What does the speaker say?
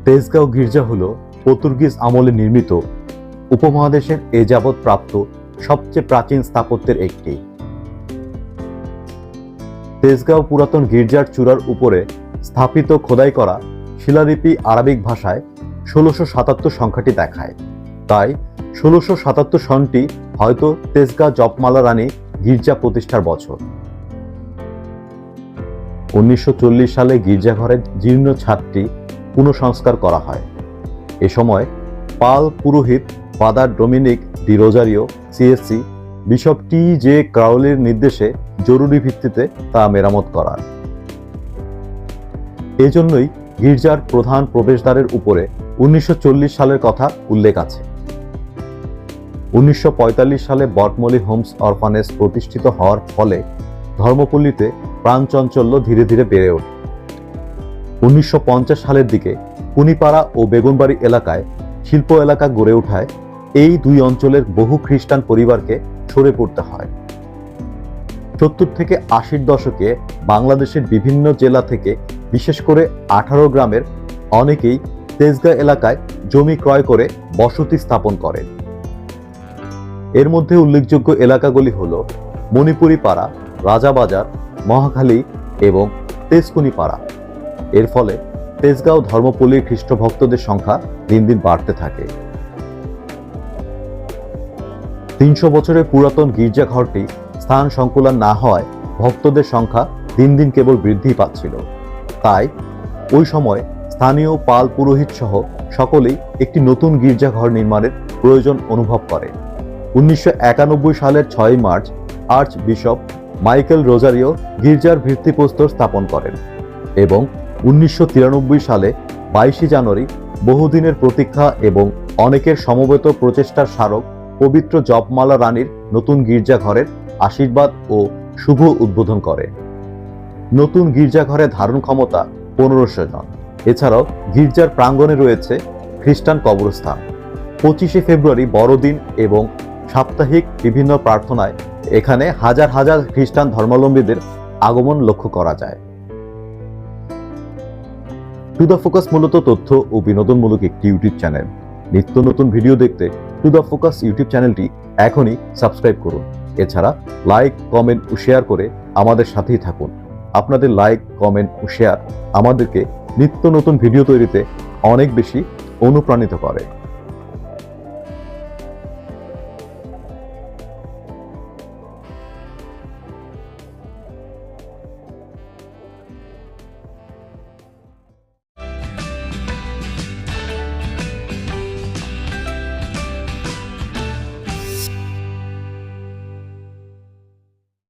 তেজগাঁও গির্জা হল পর্তুগিজ আমলে নির্মিত উপমহাদেশের এ যাবৎ প্রাপ্ত সবচেয়ে প্রাচীন স্থাপত্যের একটি। তেজগাঁও পুরাতন গির্জার চূড়ার উপরে স্থাপিত খোদাই করা শিলালিপি আরবিক ভাষায় ১৬৭৭ সংখ্যাটি দেখায়। তাই ১৬৭৭ সনটি হয়তো তেজগাঁ জপমালা রানী গির্জা প্রতিষ্ঠার বছর। ১৯৪০ সালে গির্জাঘরের জীর্ণ ছাদটি পুনঃসংস্কার করা হয়। এ সময় পাল পুরোহিত father Dominic D Rozario CSC bishop T J. ক্রাউলির নির্দেশে জরুরি ভিত্তিতে তা মেরামত করার। এজন্যই গির্জার প্রধান প্রবেশদ্বারের উপরে ১৯৪০ সালের কথা উল্লেখ আছে। ১৯৪৫ সালে বটমলি হোমস অরফানেজ প্রতিষ্ঠিত হওয়ার ফলে ধর্মপল্লীতে প্রাণচাঞ্চল্য ধীরে ধীরে বেড়ে ওঠে। ১৯৫০ সালের দিকে কুনিপাড়া ও বেগুনবাড়ি এলাকায় শিল্প এলাকা গড়ে ওঠায় এই দুই অঞ্চলের বহু খ্রিস্টান পরিবারকে সরে পড়তে হয়। ৭০ থেকে ৮০ দশকে বাংলাদেশের বিভিন্ন জেলা থেকে বিশেষ করে ১৮ গ্রামের অনেকেই তেজগাঁ এলাকায় জমি ক্রয় করে বসতি স্থাপন করেন। এর মধ্যে উল্লেখযোগ্য এলাকাগুলি হল মণিপুরি পাড়া, রাজাবাজার, মহাখালী এবং তেজকুনি পাড়া। এর ফলে তেজগাঁও ধর্মপল্লীর খ্রিস্ট ভক্তদের সংখ্যা দিন দিন বাড়তে থাকে। ৩০০ বছরের পুরাতন গির্জাঘরটি স্থান সংকুলান না হওয়ায় ভক্তদের সংখ্যা দিন দিন কেবল বৃদ্ধি পাচ্ছিল। তাই ওই সময় স্থানীয় পাল পুরোহিত সহ সকলেই একটি নতুন গির্জাঘর নির্মাণের প্রয়োজন অনুভব করে। ১৯৯১ সালের ৬ March archbishop Michael Rosario গির্জার ভিত্তিপ্রস্তর স্থাপন করেন এবং ১৯৯৩ সালে ২২ জানুয়ারি বহুদিনের প্রতীক্ষা এবং অনেকের সমবেত প্রচেষ্টার স্মারক পবিত্র জপমালা রানীর নতুন গির্জাঘরের আশীর্বাদ ও শুভ উদ্বোধন করে। নতুন গির্জাঘরে ধারণ ক্ষমতা ১৫০০ জন। এছাড়াও গির্জার প্রাঙ্গণে রয়েছে খ্রিস্টান কবরস্থান। ২৫শে ফেব্রুয়ারি বড়দিন এবং সাপ্তাহিক বিভিন্ন প্রার্থনায় এখানে হাজার হাজার খ্রিস্টান ধর্মাবলম্বীদের আগমন লক্ষ্য করা যায়। টু দ্য ফোকাস মূলত তথ্য ও বিনোদনমূলক একটি ইউটিউব চ্যানেল। নিত্য নতুন ভিডিও দেখতে টু দ্য ফোকাস ইউটিউব চ্যানেলটি এখনই সাবস্ক্রাইব করুন। এছাড়া লাইক, কমেন্ট ও শেয়ার করে আমাদের সাথেই থাকুন। আপনাদের লাইক, কমেন্ট ও শেয়ার আমাদেরকে নিত্য নতুন ভিডিও তৈরিতে অনেক বেশি অনুপ্রাণিত করে।